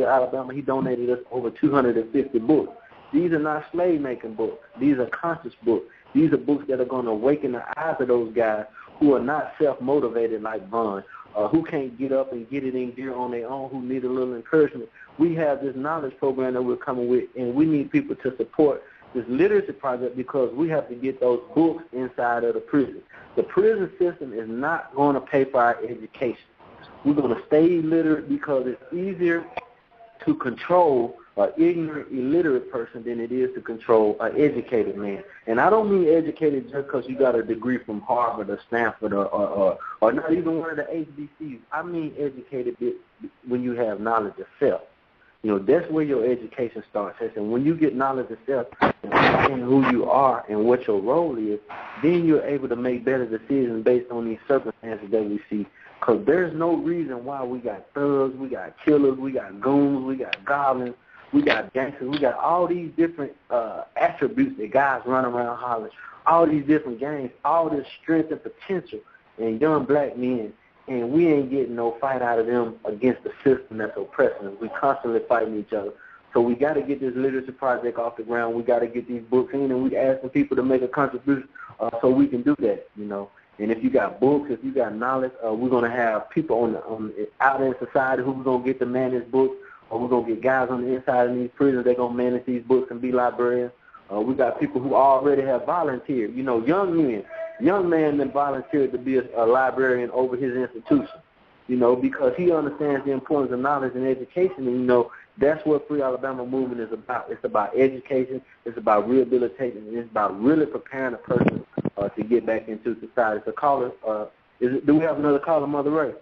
of Alabama, he donated us over 250 books. These are not slave-making books. These are conscious books. These are books that are going to awaken the eyes of those guys who are not self-motivated like Vaughn, who can't get up and get it in gear on their own, who need a little encouragement. We have this knowledge program that we're coming with, and we need people to support this literacy project because we have to get those books inside of the prison. The prison system is not going to pay for our education. We're going to stay illiterate because it's easier to control an ignorant, illiterate person than it is to control an educated man. And I don't mean educated just because you got a degree from Harvard or Stanford or not even one of the HBCUs. I mean educated when you have knowledge of self. You know, that's where your education starts. And when you get knowledge of self and who you are and what your role is, then you're able to make better decisions based on these circumstances that we see. Because there's no reason why we got thugs, we got killers, we got goons, we got goblins, we got gangsters, we got all these different attributes that guys run around hollering, all these different gangs, all this strength and potential in young black men, and we ain't getting no fight out of them against the system that's oppressing us. We constantly fighting each other. So we got to get this literacy project off the ground. We got to get these books in, and we asking people to make a contribution so we can do that, you know. And if you got books, if you got knowledge, we're going to have people out in society who's going to get to manage books, or we're going to get guys on the inside of these prisons that going to manage these books and be librarians. We got people who already have volunteered. You know, young man that volunteered to be a librarian over his institution, you know, because he understands the importance of knowledge and education. And, you know, that's what Free Alabama Movement is about. It's about education. It's about rehabilitating. And it's about really preparing a person to get back into society. So, caller, do we have another caller, Mother Ray?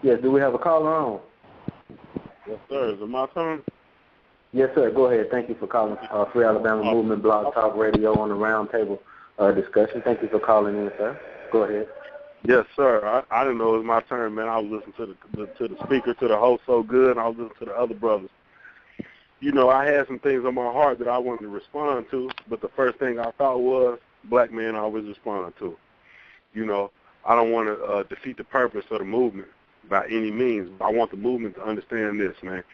Yes, do we have a caller on? Yes, sir. Is it my turn? Yes, sir. Go ahead. Thank you for calling Free Alabama Movement Blogtalkradio on the Roundtable discussion. Thank you for calling in, sir. Go ahead. Yes, sir. I didn't know it was my turn, man. I was listening to the speaker, to the host so good, and I was listening to the other brothers. You know, I had some things on my heart that I wanted to respond to, but the first thing I thought was black men always respond to. You know, I don't want to defeat the purpose of the movement by any means. I want the movement to understand this, man.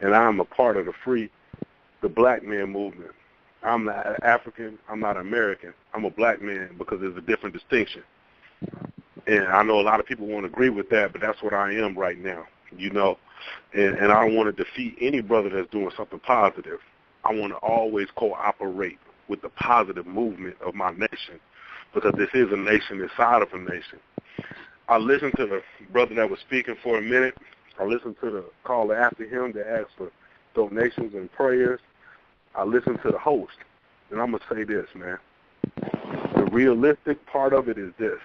And I'm a part of the black man movement. I'm not African. I'm not American. I'm a black man because there's a different distinction. And I know a lot of people won't agree with that, but that's what I am right now, you know. And I don't want to defeat any brother that's doing something positive. I want to always cooperate with the positive movement of my nation because this is a nation inside of a nation. I listened to the brother that was speaking for a minute. I listened to the caller after him that asked for donations and prayers. I listened to the host. And I'm going to say this, man. The realistic part of it is this.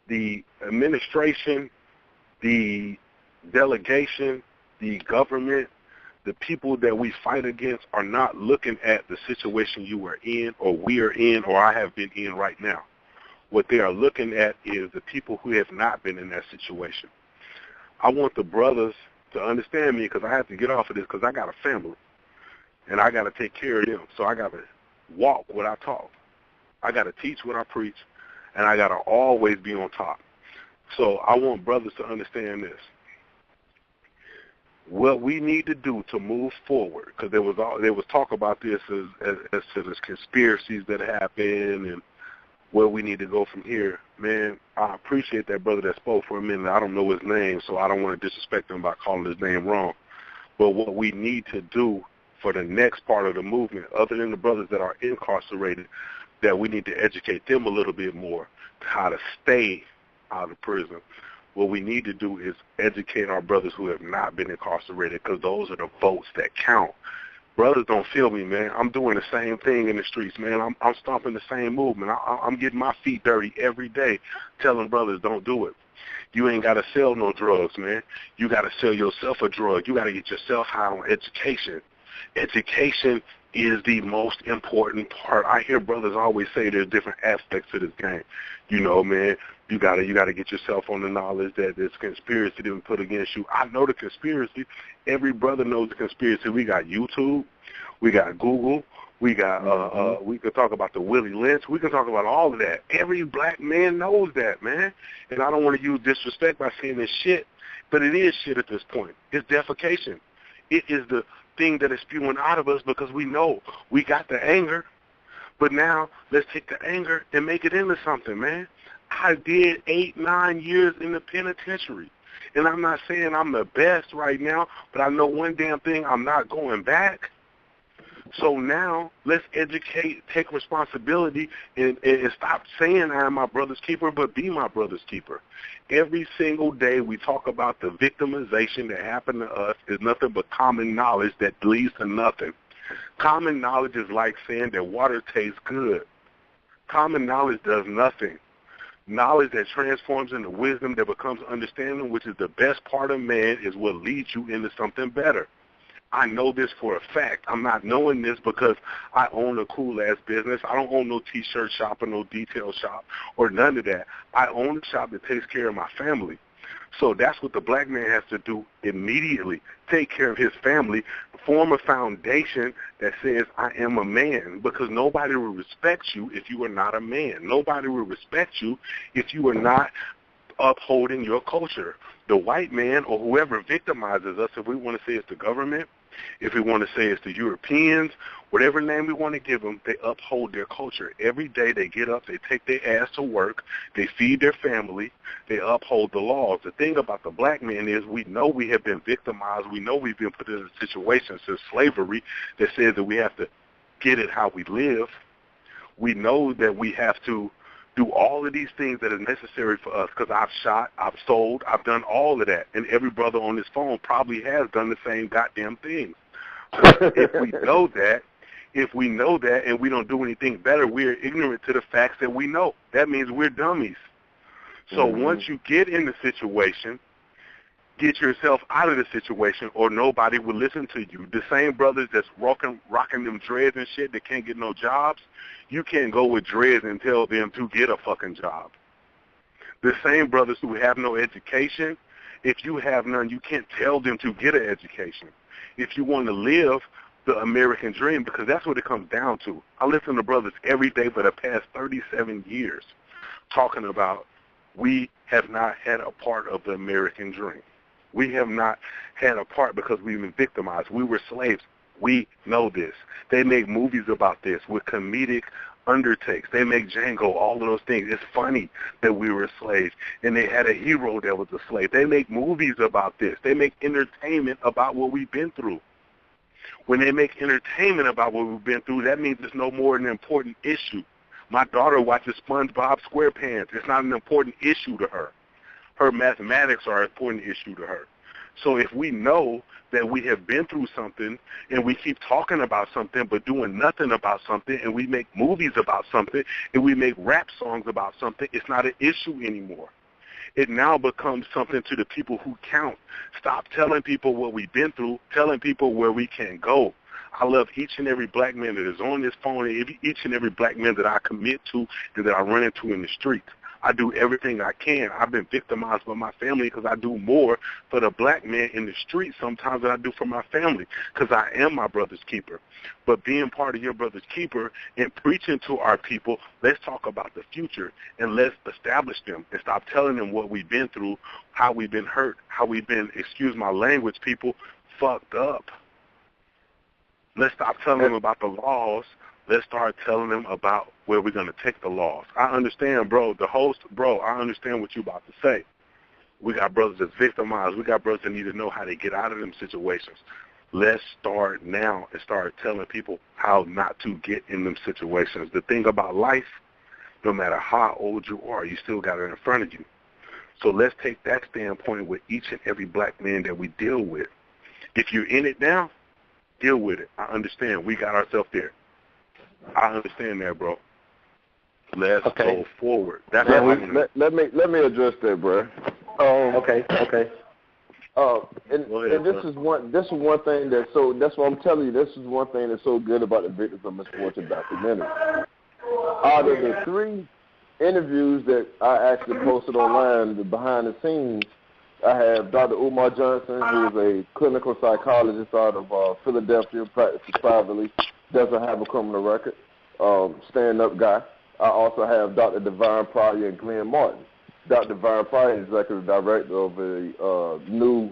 The administration, the delegation, the government, the people that we fight against are not looking at the situation you are in or we are in or I have been in right now. What they are looking at is the people who have not been in that situation. I want the brothers to understand me because I have to get off of this because I got a family and I got to take care of them. So I got to walk what I talk. I got to teach what I preach, and I got to always be on top. So I want brothers to understand this. What we need to do to move forward, because there was talk about this as to the conspiracies that happen and where we need to go from here. Man, I appreciate that brother that spoke for a minute. I don't know his name, so I don't want to disrespect him by calling his name wrong. But what we need to do for the next part of the movement, other than the brothers that are incarcerated, that we need to educate them a little bit more to how to stay out of prison. What we need to do is educate our brothers who have not been incarcerated because those are the votes that count. Brothers don't feel me, man. I'm doing the same thing in the streets, man. I'm stomping the same movement. I'm getting my feet dirty every day telling brothers don't do it. You ain't got to sell no drugs, man. You got to sell yourself a drug. You got to get yourself high on education. Education is the most important part. I hear brothers always say there's different aspects to this game. You know, man, you gotta get yourself on the knowledge that there's conspiracy that been put against you. I know the conspiracy. Every brother knows the conspiracy. We got YouTube, we got Google, We got, we could talk about the Willie Lynch. We can talk about all of that. Every black man knows that, man. And I don't want to use disrespect by saying this shit, but it is shit at this point. It's defecation. It is the thing that is spewing out of us because we know we got the anger, but now let's take the anger and make it into something, man. I did 8-9 years in the penitentiary. And I'm not saying I'm the best right now, but I know one damn thing, I'm not going back. So now let's educate, take responsibility, and stop saying I am my brother's keeper, but be my brother's keeper. Every single day we talk about the victimization that happened to us is nothing but common knowledge that leads to nothing. Common knowledge is like saying that water tastes good. Common knowledge does nothing. Knowledge that transforms into wisdom that becomes understanding, which is the best part of man, is what leads you into something better. I know this for a fact. I'm not knowing this because I own a cool-ass business. I don't own no T-shirt shop or no detail shop or none of that. I own a shop that takes care of my family. So that's what the black man has to do immediately, take care of his family, form a foundation that says I am a man, because nobody will respect you if you are not a man. Nobody will respect you if you are not upholding your culture. The white man or whoever victimizes us, if we want to say it's the government, if we want to say it's the Europeans, whatever name we want to give them, they uphold their culture. Every day they get up, they take their ass to work, they feed their family, they uphold the laws. The thing about the black man is we know we have been victimized. We know we've been put in a situation since slavery that says that we have to get it how we live. We know that we have to do all of these things that are necessary for us, because I've shot, I've sold, I've done all of that. And every brother on this phone probably has done the same goddamn thing. If we know that and we don't do anything better, we're ignorant to the facts that we know. That means we're dummies. So once you get in the situation, get yourself out of the situation or nobody will listen to you. The same brothers that's rocking them dreads and shit that can't get no jobs, you can't go with dreads and tell them to get a fucking job. The same brothers who have no education, if you have none, you can't tell them to get an education. If you want to live the American dream, because that's what it comes down to. I listen to brothers every day for the past 37 years talking about we have not had a part of the American dream. We have not had a part because we've been victimized. We were slaves. We know this. They make movies about this with comedic undertakes. They make Django, all of those things. It's funny that we were slaves, and they had a hero that was a slave. They make movies about this. They make entertainment about what we've been through. When they make entertainment about what we've been through, that means it's no more an important issue. My daughter watches SpongeBob SquarePants. It's not an important issue to her. Her mathematics are an important issue to her. So if we know that we have been through something and we keep talking about something but doing nothing about something, and we make movies about something and we make rap songs about something, it's not an issue anymore. It now becomes something to the people who count. Stop telling people what we've been through, telling people where we can go. I love each and every black man that is on this phone, and each and every black man that I commit to and that I run into in the streets. I do everything I can. I've been victimized by my family because I do more for the black man in the street sometimes than I do for my family, because I am my brother's keeper. But being part of your brother's keeper and preaching to our people, let's talk about the future and let's establish them and stop telling them what we've been through, how we've been hurt, how we've been, excuse my language, people, fucked up. Let's stop telling them about the laws. Let's start telling them about where we're going to take the laws. I understand, bro, I understand what you're about to say. We got brothers that's victimized. We got brothers that need to know how to get out of them situations. Let's start now and start telling people how not to get in them situations. The thing about life, no matter how old you are, you still got it in front of you. So let's take that standpoint with each and every black man that we deal with. If you're in it now, deal with it. I understand. We got ourselves there. I understand that, bro. Let's go forward. That's let me address that, bro. Okay. And this is one thing that's what I'm telling you. This is one thing that's so good about the Victims of Misfortune documentary. Out of the 3 interviews that I actually posted online, the behind the scenes, I have Dr. Umar Johnson, who is a clinical psychologist out of Philadelphia, practices privately. doesn't have a criminal record, stand-up guy. I also have Dr. Devine Pryor and Glenn Martin. Dr. Devine Pryor is executive director of the new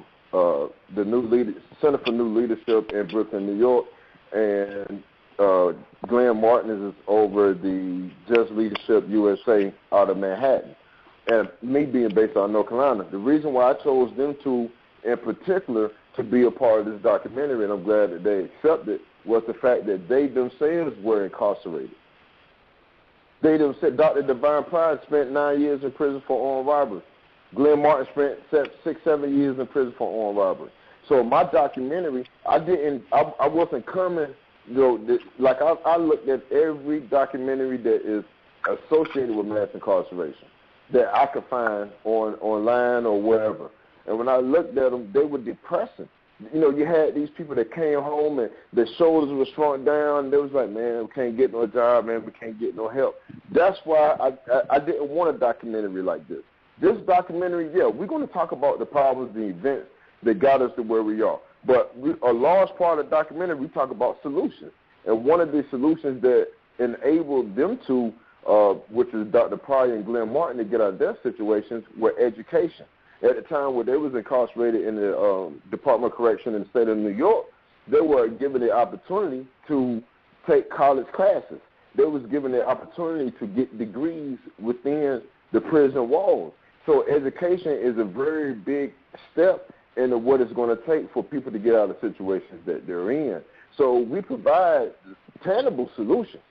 Center for New Leadership in Brooklyn, New York, and Glenn Martin is over the Just Leadership USA out of Manhattan. And me being based out of North Carolina, the reason why I chose them two in particular to be a part of this documentary, and I'm glad that they accepted, was the fact that they themselves were incarcerated. They themselves, Dr. Devine Pryor spent 9 years in prison for armed robbery. Glenn Martin spent 6-7 years in prison for armed robbery. So my documentary, I wasn't coming, like I looked at every documentary that is associated with mass incarceration that I could find online or wherever. And when I looked at them, they were depressing. You had these people that came home and their shoulders were shrunk down. And they was like, man, we can't get no job, man. We can't get no help. That's why I didn't want a documentary like this. This documentary, yeah, we're going to talk about the problems, the events that got us to where we are. But a large part of the documentary, we talk about solutions. And one of the solutions that enabled them to, which is Dr. Pryor and Glenn Martin, to get out of their situations, were education. At the time where they was incarcerated in the Department of Correction in the state of New York, they were given the opportunity to take college classes. They was given the opportunity to get degrees within the prison walls. So education is a very big step into what it's going to take for people to get out of situations that they're in. So we provide tangible solutions.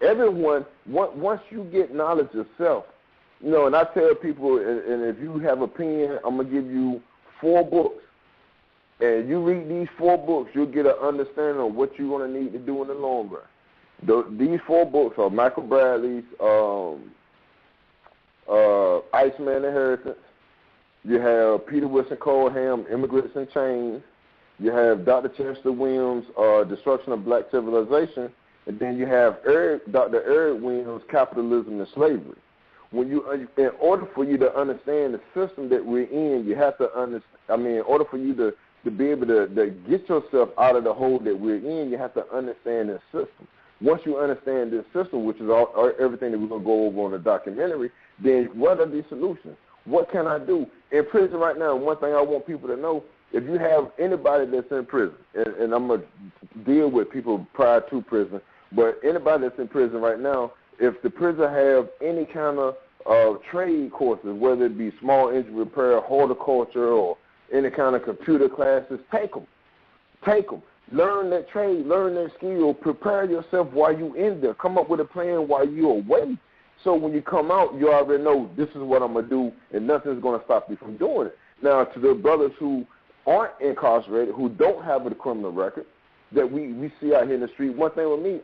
Everyone, once you get knowledge of self, and I tell people, and if you have a pen, I'm going to give you 4 books. And you read these 4 books, you'll get an understanding of what you're going to need to do in the long run. These 4 books are Michael Bradley's Iceman Inheritance. You have Peter Wilson Coleham, Immigrants in Chains. You have Dr. Chester Williams, Destruction of Black Civilization. And then you have Dr. Eric Williams, Capitalism and Slavery. In order for you to understand the system that we're in, you have to understand. In order for you to be able to get yourself out of the hole that we're in, you have to understand this system. Once you understand this system, which is everything that we're going to go over on the documentary, then what are these solutions? What can I do? In prison right now, one thing I want people to know, if you have anybody that's in prison, and I'm going to deal with people prior to prison, but anybody that's in prison right now, if the prison have any kind of trade courses, whether it be small injury repair, horticulture, or any kind of computer classes, take them. Take them. Learn that trade, learn that skill, prepare yourself while you're in there. Come up with a plan while you're away. So when you come out, you already know this is what I'm going to do, and nothing's going to stop you from doing it. Now, to the brothers who aren't incarcerated, who don't have a criminal record, that we see out here in the street, one thing with me,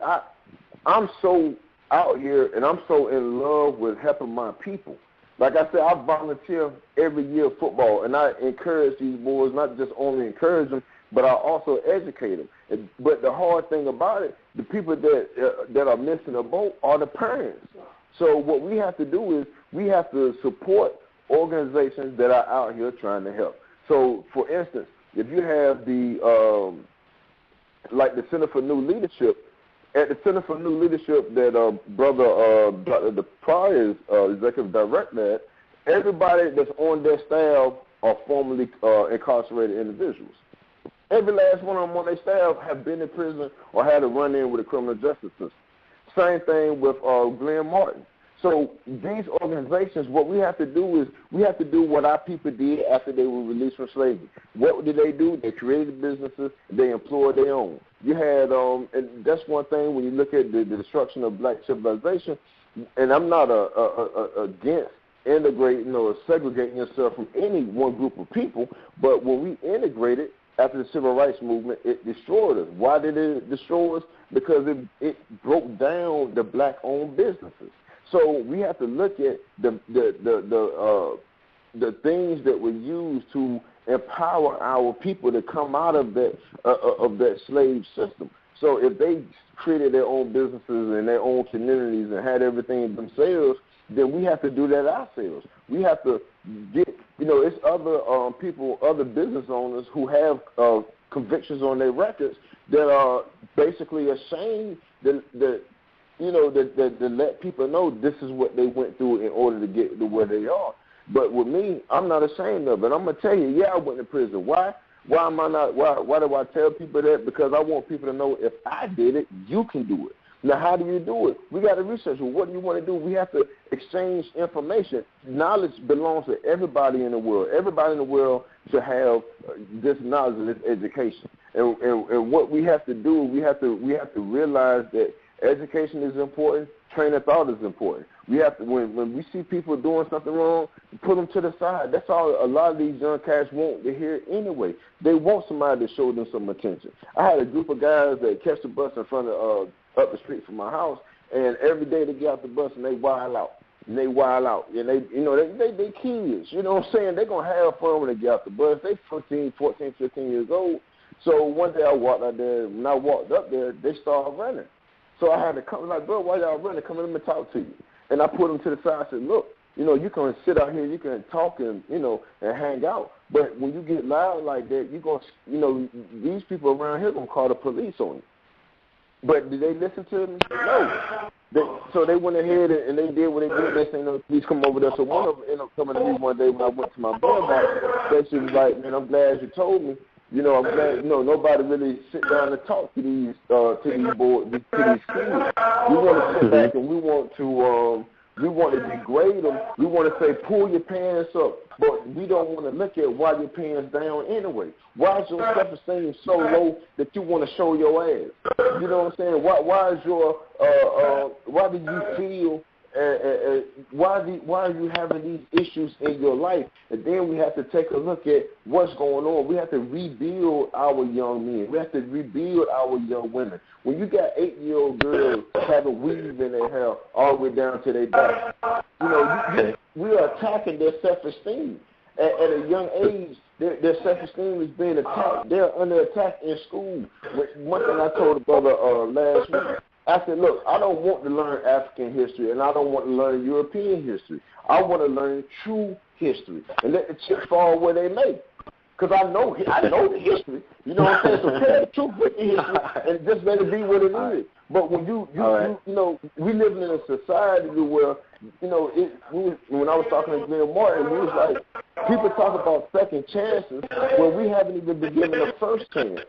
I'm so out here, and I'm so in love with helping my people. Like I said, I volunteer every year football, and I encourage these boys, not just only encourage them, but I also educate them. But the hard thing about it, the people that are missing a boat are the parents. So what we have to do is we have to support organizations that are out here trying to help. So, for instance, if you have the Center for New Leadership, at the Center for New Leadership that Brother Dr. Pryor is executive director at, everybody that's on their staff are formerly incarcerated individuals. Every last one of them on their staff have been in prison or had a run-in with the criminal justice system. Same thing with Glenn Martin. So these organizations, what we have to do is we have to do what our people did after they were released from slavery. What did they do? They created businesses. They employed their own. You had, and that's one thing when you look at the destruction of black civilization, and I'm not against integrating or segregating yourself from any one group of people, but when we integrated after the civil rights movement, it destroyed us. Why did it destroy us? Because it broke down the black-owned businesses. So we have to look at the things that were used to empower our people to come out of that slave system. So if they created their own businesses and their own communities and had everything themselves, then we have to do that ourselves. We have to get, it's other people, other business owners who have convictions on their records that are basically ashamed to let people know this is what they went through in order to get to where they are. But with me, I'm not ashamed of it. I'm gonna tell you, yeah, I went to prison. Why? Why am I not? Why do I tell people that? Because I want people to know if I did it, you can do it. Now, how do you do it? We got to research. Well, what do you want to do? We have to exchange information. Knowledge belongs to everybody in the world. Everybody in the world should have this knowledge and this education. And what we have to do, we have to realize that education is important. Train of thought is important. We have to, when we see people doing something wrong, put them to the side. That's all a lot of these young cats want to hear anyway. They want somebody to show them some attention. I had a group of guys that catch the bus in front of up the street from my house, and every day they get out the bus and they wild out. And they they kids. You know what I'm saying? They're going to have fun when they get out the bus. They 14, 15 years old. So one day I walked out there. When I walked up there, they started running. So I had to come, like, bro, why y'all running? Come in and talk to you. And I put them to the side. I said, look, you can sit out here, you can talk and, and hang out. But when you get loud like that, you're going to, these people around here going to call the police on you. But did they listen to me? No. So they went ahead and they did what they did. They said, please come over there. So one of them ended up coming to me one day when I went to my mailbox. She was like, man, I'm glad you told me. I'm glad, nobody really sit down and talk to these boys, to these kids. We want to sit back and we want to degrade them. We want to say, pull your pants up, but we don't want to look at why your pants down anyway. Why is your self-esteem so low that you want to show your ass? You know what I'm saying? Why is your why do you feel? Why are you having these issues in your life? And then we have to take a look at what's going on. We have to rebuild our young men. We have to rebuild our young women. When you got 8-year-old girls having weave in their hair all the way down to their back, we are attacking their self-esteem. At a young age, their self-esteem is being attacked. They're under attack in school. One thing I told a brother last week, I said, look, I don't want to learn African history, and I don't want to learn European history. I want to learn true history, and let the chips fall where they may. Because I know the history. You know what I'm saying? So tell the truth with the history, and just let it be what it is. But when we living in a society where, when I was talking to Glenn Martin, we was like, people talk about second chances when we haven't even been given a first chance.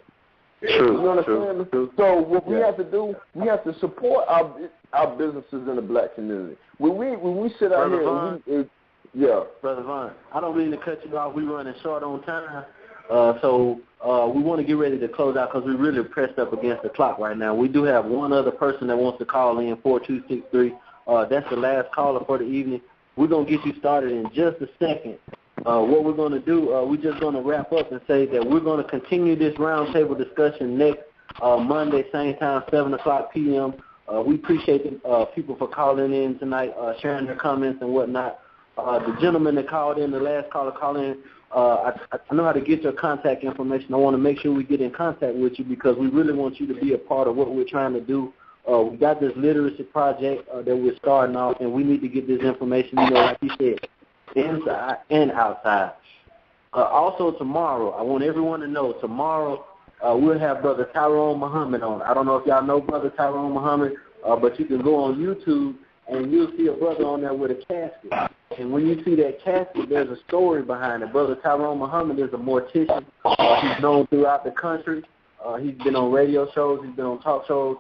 True. You know what I'm saying? True. So what we have to do, we have to support our businesses in the black community. When we sit out here, Brother Vaughn, I don't mean to cut you off. We're running short on time, so we want to get ready to close out because we're really pressed up against the clock right now. We do have one other person that wants to call in, 4263. That's the last caller for the evening. We're going to get you started in just a second. What we're going to do, we're just going to wrap up and say that we're going to continue this roundtable discussion next Monday, same time, 7 o'clock p.m. We appreciate people for calling in tonight, sharing their comments and whatnot. The gentleman that called in, the last caller called in, I know how to get your contact information. I want to make sure we get in contact with you because we really want you to be a part of what we're trying to do. We got this literacy project that we're starting off, and we need to get this information, like you said, inside and outside. Also tomorrow, I want everyone to know, tomorrow we'll have Brother Tyrone Muhammad on. I don't know if y'all know Brother Tyrone Muhammad, but you can go on YouTube and you'll see a brother on there with a casket. And when you see that casket, there's a story behind it. Brother Tyrone Muhammad is a mortician. He's known throughout the country. He's been on radio shows. He's been on talk shows.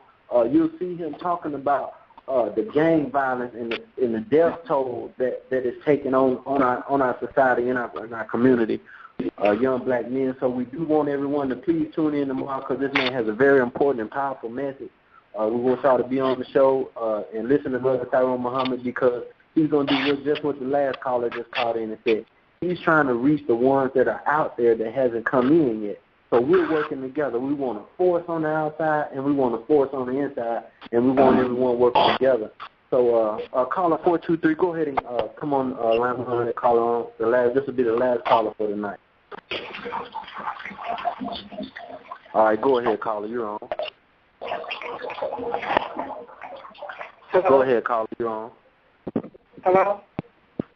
You'll see him talking about the gang violence and the death toll that is taken on our society and our community, young black men. So we do want everyone to please tune in tomorrow because this man has a very important and powerful message. We want y'all to be on the show and listen to Brother Tyrone Muhammad because he's going to do just what the last caller just called in and said. He's trying to reach the ones that are out there that hasn't come in yet. So we're working together. We want to force on the outside, and we want to force on the inside, and we want everyone working together. So caller 423, go ahead and come on, line that caller on. This will be the last caller for tonight. All right, go ahead, caller. You're on. Hello? Go ahead, caller. You're on. Hello?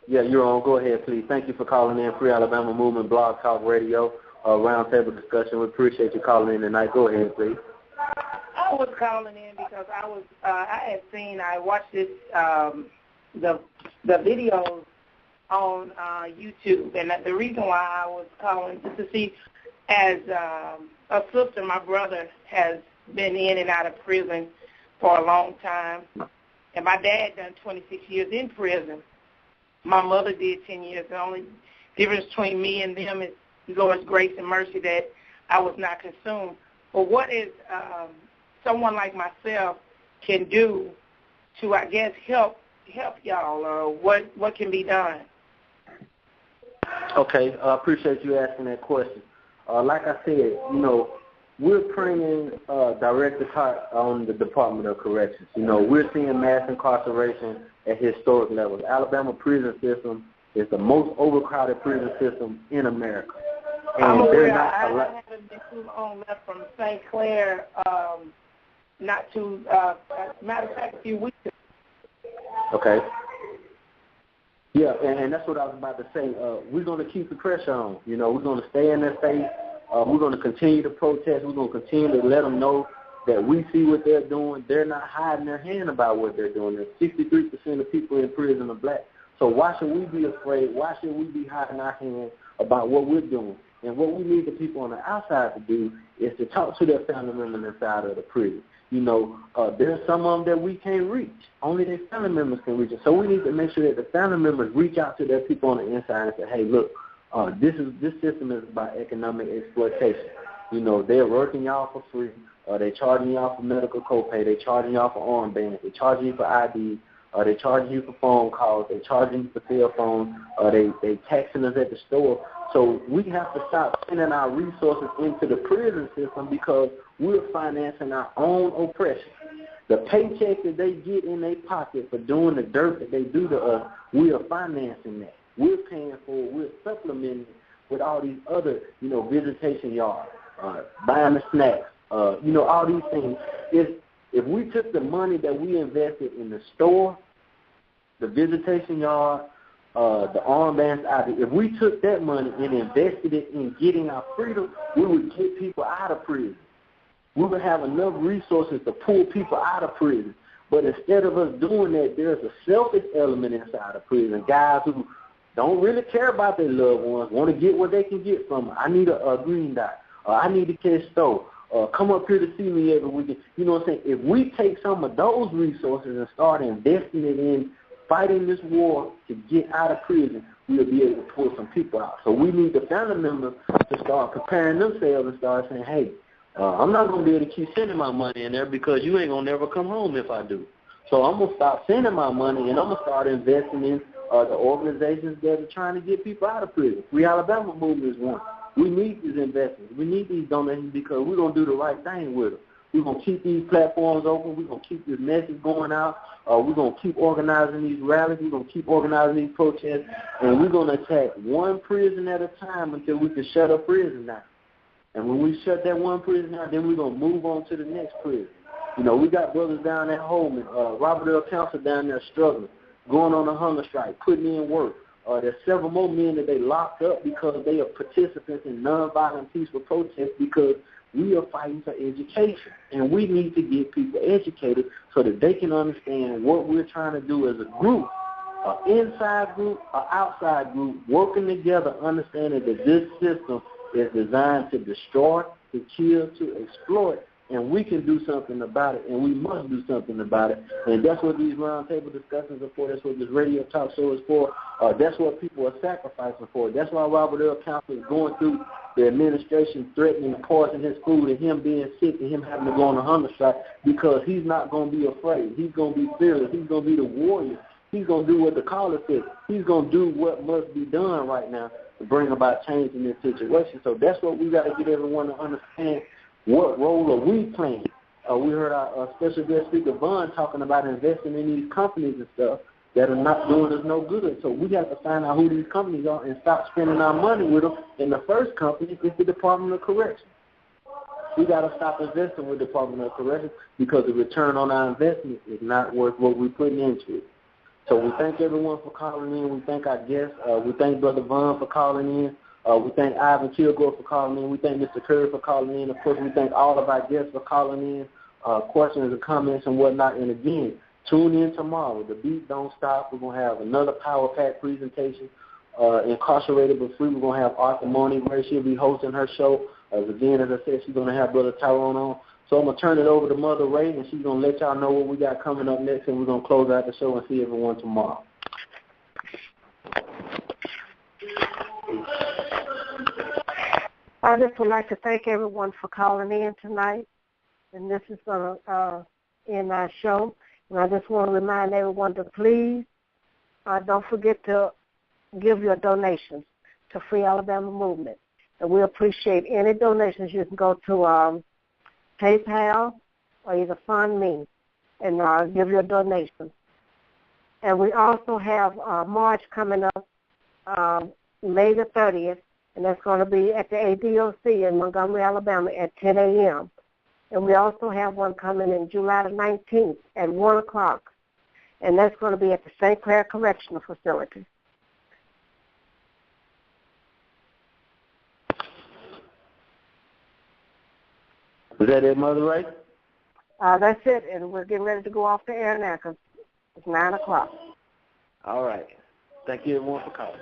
Yeah, you're on. Go ahead, please. Thank you for calling in. Free Alabama Movement, Blog Talk Radio, Roundtable Discussion. We appreciate you calling in tonight. Go ahead, please. was calling in because I watched this the videos on YouTube, and the reason why I was calling just to see, as a sister, my brother has been in and out of prison for a long time, and my dad done 26 years in prison. My mother did 10 years. The only difference between me and them is Lord's grace and mercy that I was not consumed. But what is someone like myself can do to, I guess, help y'all, or what can be done? Okay, I appreciate you asking that question. Like I said, we're praying direct attack on the Department of Corrections. We're seeing mass incarceration at historic levels. Alabama prison system is the most overcrowded prison system in America. And I'm aware. I haven't been too long left from St. Clair, not too, matter of fact, a few weeks ago. Okay. Yeah, and that's what I was about to say. We're going to keep the pressure on. We're going to stay in their face. We're going to continue to protest. We're going to continue to let them know that we see what they're doing. They're not hiding their hand about what they're doing. 63% of people in prison are black. So why should we be afraid? Why should we be hiding our hand about what we're doing? And what we need the people on the outside to do is to talk to their family members inside of the prison. There's some of them that we can't reach. Only their family members can reach them. So we need to make sure that the family members reach out to their people on the inside and say, hey, look, this system is about economic exploitation. They're working y'all for free. They're charging y'all for medical copay. They're charging y'all for armbands. They're charging you for ID. They're charging you for phone calls. They're charging you for cell phones. They taxing us at the store. So we have to stop sending our resources into the prison system because we're financing our own oppression. The paycheck that they get in their pocket for doing the dirt that they do to us, we are financing that. We're paying for it. We're supplementing with all these other, visitation yards, buying the snacks, all these things. If we took the money that we invested in the store, the visitation yard, the armbands out of it, if we took that money and invested it in getting our freedom, we would get people out of prison. We would have enough resources to pull people out of prison. But instead of us doing that, there's a selfish element inside of prison. Guys who don't really care about their loved ones, want to get what they can get from them. I need a green dot. I need to catch stove. Come up here to see me every weekend. You know what I'm saying? If we take some of those resources and start investing it in fighting this war to get out of prison, we'll be able to pull some people out. So we need the family members to start preparing themselves and start saying, hey, I'm not going to be able to keep sending my money in there because you ain't going to never come home if I do. So I'm going to stop sending my money and I'm going to start investing in the organizations that are trying to get people out of prison. Free Alabama movement is one. We need these investments. We need these donations because we're going to do the right thing with them. We're going to keep these platforms open. We're going to keep this message going out. We're going to keep organizing these rallies. We're going to keep organizing these protests. And we're going to attack one prison at a time until we can shut a prison down. And when we shut that one prison down, then we're going to move on to the next prison. We got brothers down at Holman, Robert L. Council down there struggling, going on a hunger strike, putting in work. There's several more men that they locked up because they are participants in nonviolent peaceful protests because we are fighting for education. And we need to get people educated so that they can understand what we're trying to do as a group, an inside group, an outside group, working together, understanding that this system is designed to destroy, to kill, to exploit, and we can do something about it, and we must do something about it. And that's what these roundtable discussions are for. That's what this radio talk show is for. That's what people are sacrificing for. That's why Robert L. Council is going through the administration threatening to poison his food and him being sick and him having to go on a hunger strike because he's not going to be afraid. He's going to be fearless. He's going to be the warrior. He's going to do what the caller says. He's going to do what must be done right now to bring about change in this situation. So that's what we got to get everyone to understand. What role are we playing? We heard our special guest speaker, Vaughn, talking about investing in these companies and stuff that are not doing us no good. So we have to find out who these companies are and stop spending our money with them. And the first company is the Department of Corrections. We got to stop investing with the Department of Corrections because the return on our investment is not worth what we're putting into it. So we thank everyone for calling in. We thank our guests. We thank Brother Vaughn for calling in. We thank Ivan Kilgore for calling in. We thank Mr. Curry for calling in. Of course, we thank all of our guests for calling in. questions or comments and whatnot. And again, tune in tomorrow. The beat don't stop. We're going to have another Power Pack presentation, Incarcerated but Free. We're going to have Arthur Monique Ray. She'll be hosting her show. Again, as I said, she's going to have Brother Tyrone on. So I'm going to turn it over to Mother Ray, and she's going to let y'all know what we got coming up next, and we're going to close out the show and see everyone tomorrow. I just would like to thank everyone for calling in tonight, and this is going to end our show. And I just want to remind everyone to please don't forget to give your donations to Free Alabama Movement. And we appreciate any donations. You can go to PayPal or either Fund Me and give your donations. And we also have a march coming up May the 30th, and that's going to be at the ADOC in Montgomery, Alabama at 10 a.m. And we also have one coming in July the 19th at 1 o'clock, and that's going to be at the St. Clair Correctional Facility. Is that it, Mother Ray? That's it, and we're getting ready to go off the air now because it's 9 o'clock. All right. Thank you, everyone, for calling.